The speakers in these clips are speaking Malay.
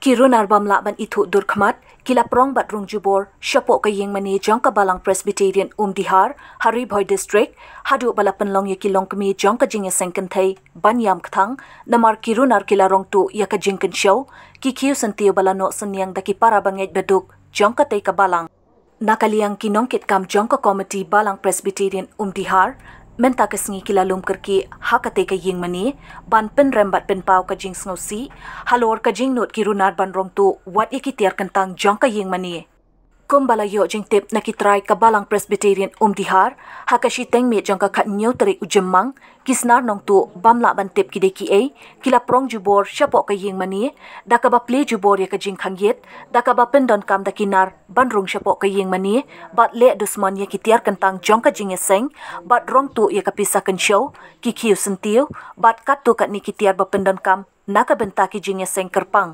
Kirun arbam laban itu durkhmat kila prong bat rung jubor syapok kayeng mani jangka balang Presbyterian Dihar Hari Bhoi District hadu bala penlong ya kilong kemi jangka jingya sengkentai banyam kthang namar kirun ar kila rong tu ya ka jingken show ki kiu sentiu bala no senyang daki para banget beduk jangka tei ka balang nakaliang kinong kit kam jangka komiti balang Presbyterian Dihar menta kesengi kila lum kerki hakate ka ying mani ban pen rembat pen pau ka jing sngosi halor ka jing not kirunar ban rong tu wat ikitiar kentang jang ka ying mani kumbala yo jing tip nakitrai ka balang Presbyterian Dihar hakashi tengme jang ka khat nyau tarik ujemmang kisnar nong tu bamla ban tip kideki e kila prong jubor syapok ka ying mani daka ba ple jubor ya ka jing khangyet daka ba pen don kam dakinar ban rong syapok ka ying mani bat le dusman ya kitiar kentang jang ka jing seng bat rong tu ya ka pisakan show ki kiu sentiu bat kat tu kat ni kitiar ba pen don kam naka benta ki jing seng kerpang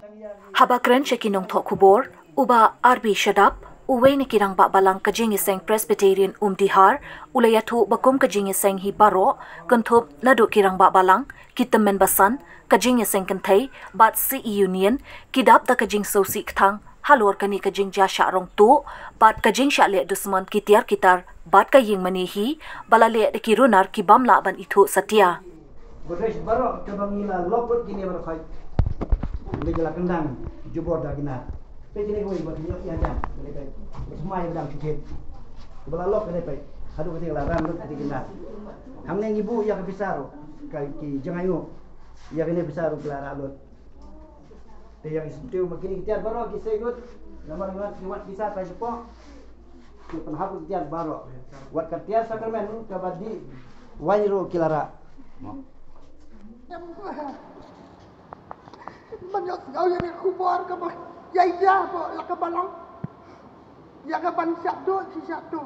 haba kren chekinong thok kubor uba arbi shadap uwe ni kirang ba balang kajing iseng Presbyterian Dihar ulayatu bakum kajing iseng hi baro kentup nadu kirang ba balang kitemen basan kajing iseng kentai bat si union kidap da kajing sosi kthang halor kani kajing jasha rong tu bat kajing sha le dusman kitiar kitar bat kaying mani hi balale de kirunar ki bamla ban itu satya Bodres baro kabangila lopot kini baro khai legala kendang jubor da kina Pejini kau buat dia yang jam, semua yang jam cuci. Belalok ini baik. Hadu ketik laran lu ketik kena. Hamne ibu yang besar, ki jangayu, yang ini besar kelara lu. Dia yang itu makin kita baru kita ikut. Nama lewat bisa tak sepok. Kita penghapus kita baru. Buat kerja sakramen kabadi wajru kelara. Banyak sekali yang kubur kabah. Jaya po lakabalang ya kaban syakdo si syakdo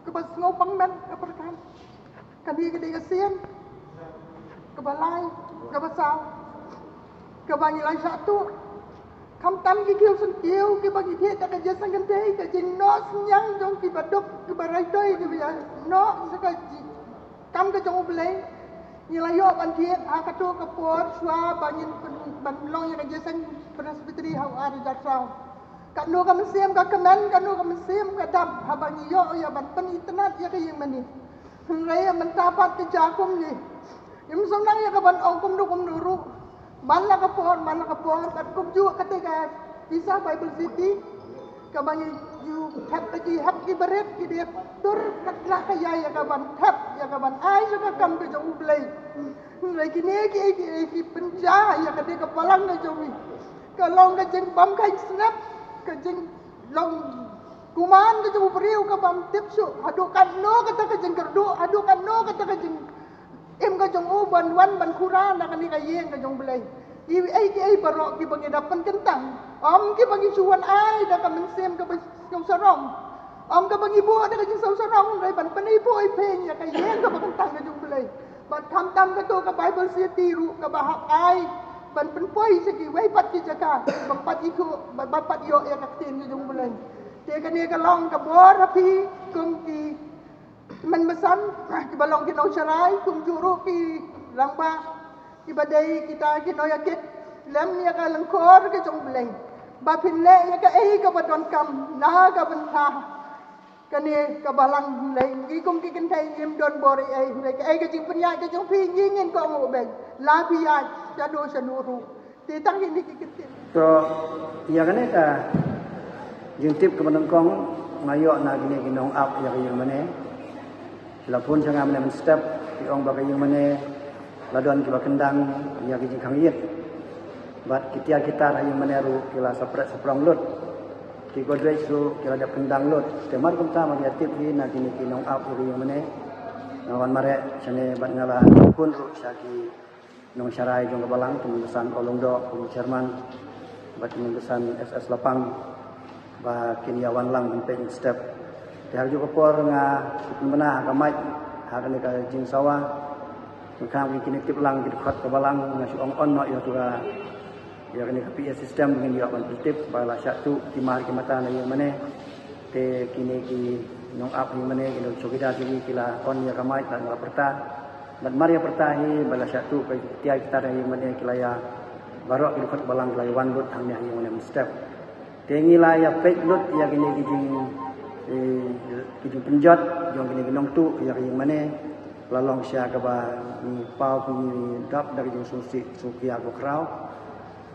kaban ngopang men kaperkan kadi kadi kasian kabalai kabasau kabanyilai syakdo kam tam ki kiu sentiu ki bagi dia tak kerja sangan dei ka jing no senyang jong ki baduk ki barai doi ki ya no sakaji kam ka jong ulei Nilayo banjir akatu kapur swa banyin banlong yang kerja sang Presbyteri hau ada jasau. Kanu kami siam kakemen kanu kami siam kadam habangi yo ya ban pen internet ya kayeng mani. Raya mentapat ke jakum ni. Im sonang ya kaban ongkum nuru. Mana kapur kat kum juga ketika bisa Bible City kabangi you have ki beret ki dia tur katla kaya ya kaban tap ya kaban ai suka kam ke jauh belai lagi ni ki penja ya kade kepalang ke jauh kalau ke jeng bam kai snap ke jeng long kuman ke jauh beriu ke bam tipsu adukan no kata ke jeng kerdu adukan no kata ke jeng im ke jauh ban kurang nak ni kaya ke jauh belai ai barok ki bagi dapat kentang om ki bagi suan ai dah ka mensem ka bang sarong om ka bagi bu ada ka jing sarong rai ban penipu ai pen ya ka yen ka kentang ka jung belai ban tham tam ka to ka Bible City ru ka bahak ai ban penpoi segi wei pat ki jaka bapat iku bapat yo ya ka tin ka jung belai te ka ne ka long ka bor api kum ki men mesan ki balong ki no sarai kum juru ki langba Ibadai kita yakit lem ya ka langkor ke jong beleng ba pinle ya ka ka badon kam na ka bentah kani ka balang leng gi kum ki kentai yem don bori ka ka jing penya ka jong pi ngin ko mo beng la pi ya jado sanuru ti tang ini ki kitin to ya kane ka jing tip ke menengkong ngayo na gini ginong up ya yang mane lapun jangan men step ti ong ba yang mane laduan kiba kendang yang kijing kangiet bat kitia kita ayu meneru kila sapret seprong lut ki godrej su kila dap kendang lut temar kumta ma dia tip hi na kini kinong up uri yang mene nawan mare sane bat ngala pun ru saki nong syarai jong balang pengurusan olongdo pung chairman bat pengurusan SS Lapang ba kiniawan lang penting step dia juga por nga kupena kamai hakane ka jing sawah Kami kini tip lang di dekat kebalang nasi on no ya tuga ya kini KPI sistem dengan dia ban tip bala satu timah kematan yang mana te kini ki nong up yang mana kini sogida sini kila on ya kamai tak ngaperta bat Maria pertahi bala satu ke tiai kita yang mana kilaya barok di kot balang kilaya wan lut hang yang mana step tengi la ya pek lut ya gini kijing penjat yang gini ginong tu ya yang mana lalong sia ke ba ni pau ni dap dari jing susi suki aku krau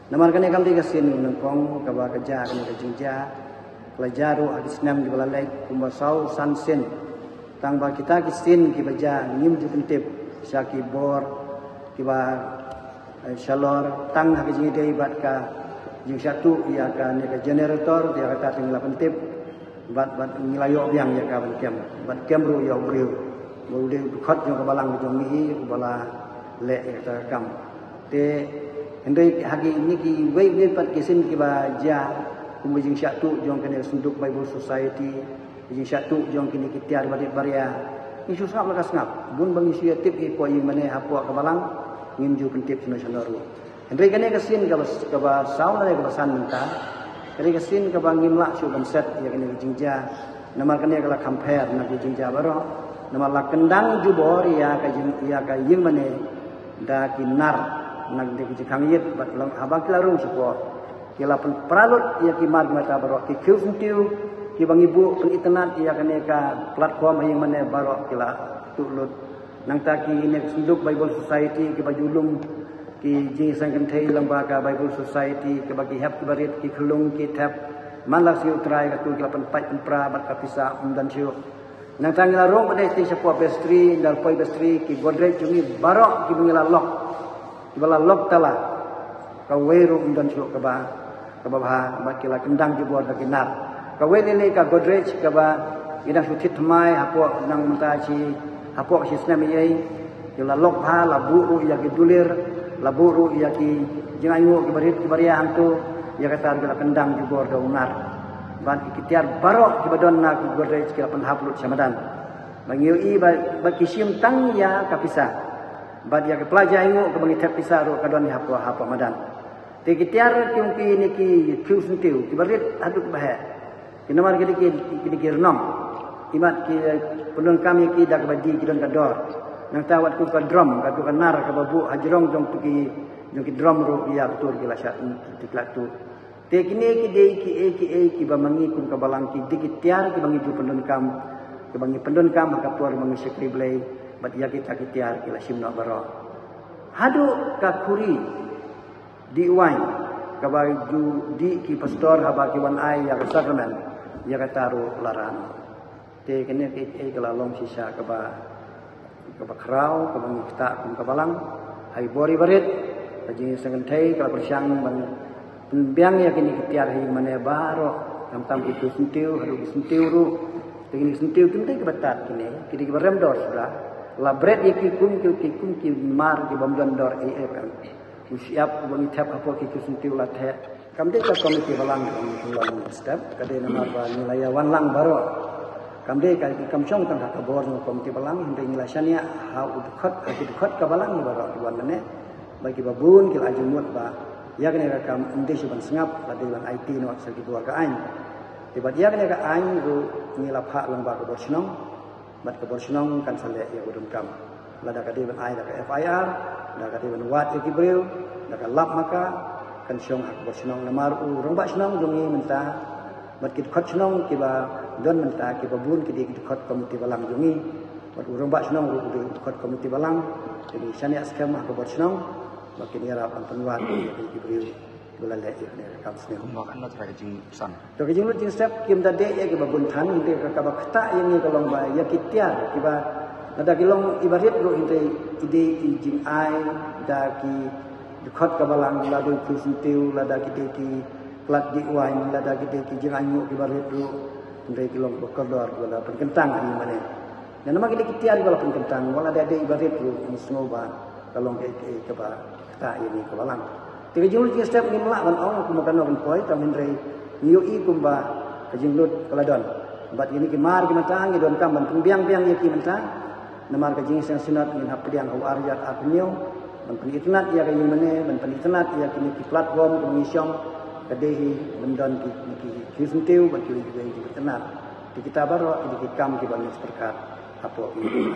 namar kan kam tiga sin nengkong ke ba kerja kan kijing ja pelajaru hadis 6 di balalai kumbasau sansen tang ba kita kisin ki baja ngim ju kentip syaki bor ki ba shalor tang ha kijing dei bat ka jing satu ia ka ne ka generator dia kata tinggal pentip bat ngilayo biang ya ka bat kem ru yo briu bau de khot yo ka balang jong mi bala le ka kam te hendai hagi ni ki wei pat kisin ki ba ja kum jing satu jong kene sunduk Bible Society jing satu jong kini kitiar badet baria isu sangap lakas ngap bun bang isu tip i ko ying mane hapo ka balang ngim ju pentip nasional ru hendai kene kasin ka ba sauna ka basan minta kene kasin ka bang ngim la su ban set ya kene jingja namar kene kala compare na jingja baro namar la kendang ju bor ya ka ying mane da kinar nag de ki kangit bat long habang kilarung supo kila pralut ya ki mar mata baro ki khusntiu ki bang ibu pen internet ia kene ka platform yang mana barok kila tulut nang taki ini sunduk Bible Society ki bajulum ki jing sangkan thai lembaga Bible Society ki bagi hab ki barit ki khulung ki tap manla siu trai ka tu kila pen pai pen pra bat ka pisa dan siu nang tangila rong pada ti sepo bestri dal poi bestri ki godrej jungi barok ki bangila lok ki bala lok tala ka weru dan siu ka ba bat kila kendang jubor ka kinar kawai lele ka godrej ka ba ina sutit mai hapo nang mata si hapo si snam yai la lok ha la buru ya ki dulir la buru ya ki jingayu ki barit ki baria hantu ya kata la kendang di bor da unar ban ki tiar barok ki badon na ki godrej ki pan haplut samadan bangiu i ba ki sim tang ya ka pisa ba dia ki pelajar ingu ka bangi tap pisa ro ka don hapo madan te ki tiar ki ni ki sentiu ki barit aduk bahe kinamar kini renong imat ki penun kami ki dak badi kidon kador nang tawat ku ka drum ka tu kanar ka babu hajrong jong tu ki drum ro ya betul ki lasat tiklat tu te kini ki dei ki ba mangi kum ka balang ki dikit tiar ki bangi ju penun kam ki bangi penun kam ka tuar mangi sekri blai bat ya kita ki tiar ki lasim no baro hadu ka kuri di wain ka baju di ki pastor haba ki wan ai ya sakramen ya kataru laran te kene ke kala long sisa ka ba krau ka bang kita kum ka balang hai bori barit kaji sangan thai kala persiang ban pembiang ya kini ketiar hi mane baro tam tam itu sentiu haru sentiu ru te kini sentiu kinte ke batat kini barem dor sudah la bret ki kum ki mar ki bamdan dor kan usiap bang tap apa ki sentiu la the kamde ka komiti balang long step kade nama ba nilai wan lang baro kamde ka kamchong tang ka bor no komiti balang hinde nilasania ha udkhot ka balang baro wan ne bagi babun kil ajumut ba ya kene ka kam inde suban sengap ade lan IT no sagi dua ka ain tiba dia kene ka ain ru nila pha lang ba ka borsinong bat ka borsinong kan sale ya udum kam lada kade ban ai da ka FIR da kade ban wat ki breu da ka lap maka kan siong ak bersenang namar urang ba senang dongi menta bat kit khot senang kiba don menta kiba bun kidi kit khot komiti balang dongi bat urang ba senang ru kit khot komiti balang jadi sani askam ak bersenang makin era pan penwat ki beri belale ne kam sne makan na tra jing san to ki jing lu jing step kim da de ya kiba bun than de ka ba khata yang ni kolong ba ya kitiar kiba ada kilong ibarit ru inte ide jing ai da ki khot ka balang la do sentiu la da ki plat di wain la da ki jiranyu ki barit ru ndai kilong bokador wala penkentang ani mane dan nama ki tiar wala penkentang wala da ibarit ru musnoba kalong ke ba ta ini ka balang tiga jul ki step ni mala ban ong ku makan on poi ta min rei niu i kumba ka jinglut kaladon bat ini ki mar ki matang ki don kam ban pembiang-biang ye ki menta namar ka jing sang sinat min hapdiang au arjat apnyo ban internet ya kay mane ban internet ya kini ki platform komisyon kadehi bendon ki sentiu ban ki internet di kita baro di kam ki ban perkat apo ini